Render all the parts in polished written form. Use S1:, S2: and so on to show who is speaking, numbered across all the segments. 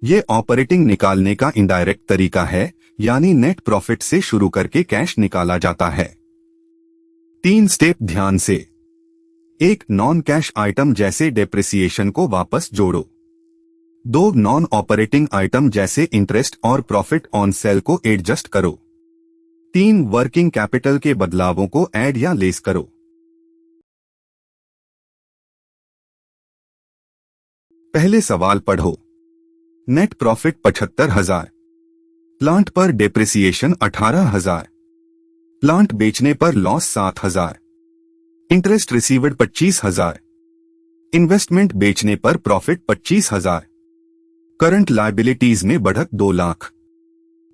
S1: ये ऑपरेटिंग निकालने का इनडायरेक्ट तरीका है, यानी नेट प्रॉफिट से शुरू करके कैश निकाला जाता है। 3 स्टेप ध्यान से। 1. नॉन कैश आइटम जैसे डेप्रिसिएशन को वापस जोड़ो। 2. नॉन ऑपरेटिंग आइटम जैसे इंटरेस्ट और प्रॉफिट ऑन सेल को एडजस्ट करो। 3. वर्किंग कैपिटल के बदलावों को ऐड या लेस करो। पहले सवाल पढ़ो। नेट प्रॉफिट 75,000, प्लांट पर डेप्रिसिएशन 18,000, प्लांट बेचने पर लॉस 7,000, इंटरेस्ट रिसीव्ड 25,000, इन्वेस्टमेंट बेचने पर प्रॉफिट 25,000, करंट लायबिलिटीज में बढ़त 2 लाख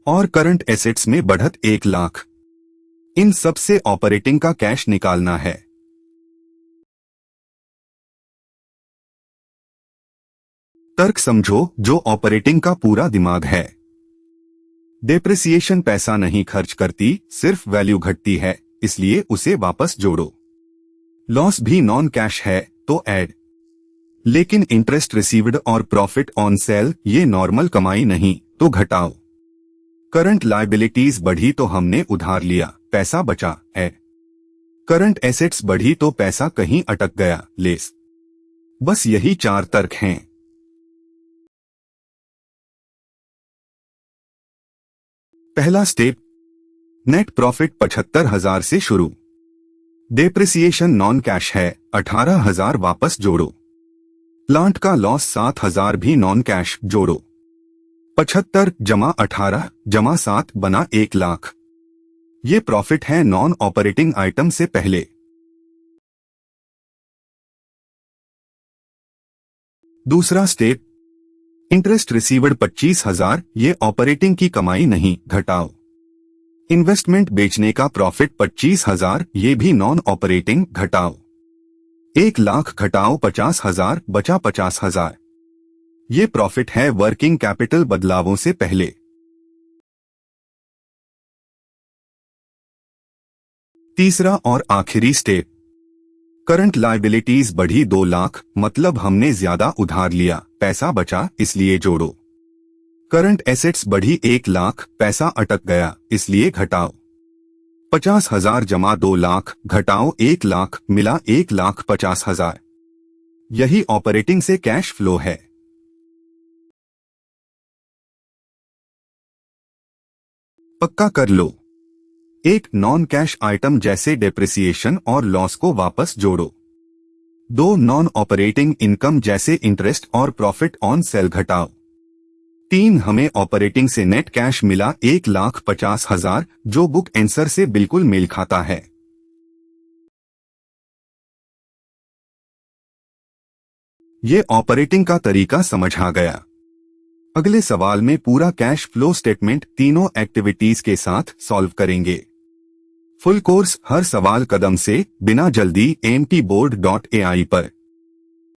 S1: और करंट एसेट्स में बढ़त 1 लाख। इन सब से ऑपरेटिंग का कैश निकालना है। तर्क समझो जो ऑपरेटिंग का पूरा दिमाग है। डेप्रिसिएशन पैसा नहीं खर्च करती, सिर्फ वैल्यू घटती है, इसलिए उसे वापस जोड़ो। लॉस भी नॉन कैश है तो ऐड। लेकिन इंटरेस्ट रिसीव्ड और प्रॉफिट ऑन सेल ये नॉर्मल कमाई नहीं, तो घटाओ। करंट लायबिलिटीज बढ़ी तो हमने उधार लिया, पैसा बचा, ऐड। करंट एसेट्स बढ़ी तो पैसा कहीं अटक गया, लेस। बस यही 4 तर्क हैं। पहला स्टेप, नेट प्रॉफिट 75,000 से शुरू। डेप्रिसिएशन नॉन कैश है, 18,000 वापस जोड़ो। प्लांट का लॉस 7,000 भी नॉन कैश, जोड़ो। 75 जमा 18 जमा 7 बना 1 लाख। ये प्रॉफिट है नॉन ऑपरेटिंग आइटम से पहले। दूसरा स्टेप, इंटरेस्ट रिसीव्ड 25,000, ये ऑपरेटिंग की कमाई नहीं, घटाओ। इन्वेस्टमेंट बेचने का प्रॉफिट 25,000, ये भी नॉन ऑपरेटिंग, घटाओ। 1 लाख घटाओ 50,000, बचा 50,000। ये प्रॉफिट है वर्किंग कैपिटल बदलावों से पहले। तीसरा और आखिरी स्टेप, करंट लायबिलिटीज बढ़ी 2 लाख, मतलब हमने ज्यादा उधार लिया, पैसा बचा, इसलिए जोड़ो। करंट एसेट्स बढ़ी 1 लाख, पैसा अटक गया, इसलिए घटाओ। 50,000 जमा 2 लाख घटाओ 1 लाख, मिला 1,50,000। यही ऑपरेटिंग से कैश फ्लो है। पक्का कर लो। 1. नॉन कैश आइटम जैसे डेप्रिसिएशन और लॉस को वापस जोड़ो। 2. नॉन ऑपरेटिंग इनकम जैसे इंटरेस्ट और प्रॉफिट ऑन सेल घटाओ। 3. हमें ऑपरेटिंग से नेट कैश मिला 1,50,000, जो बुक आंसर से बिल्कुल मेल खाता है। ये ऑपरेटिंग का तरीका समझ आ गया। अगले सवाल में पूरा कैश फ्लो स्टेटमेंट तीनों एक्टिविटीज के साथ सॉल्व करेंगे। फुल कोर्स हर सवाल कदम से, बिना जल्दी, AMTboard.ai पर।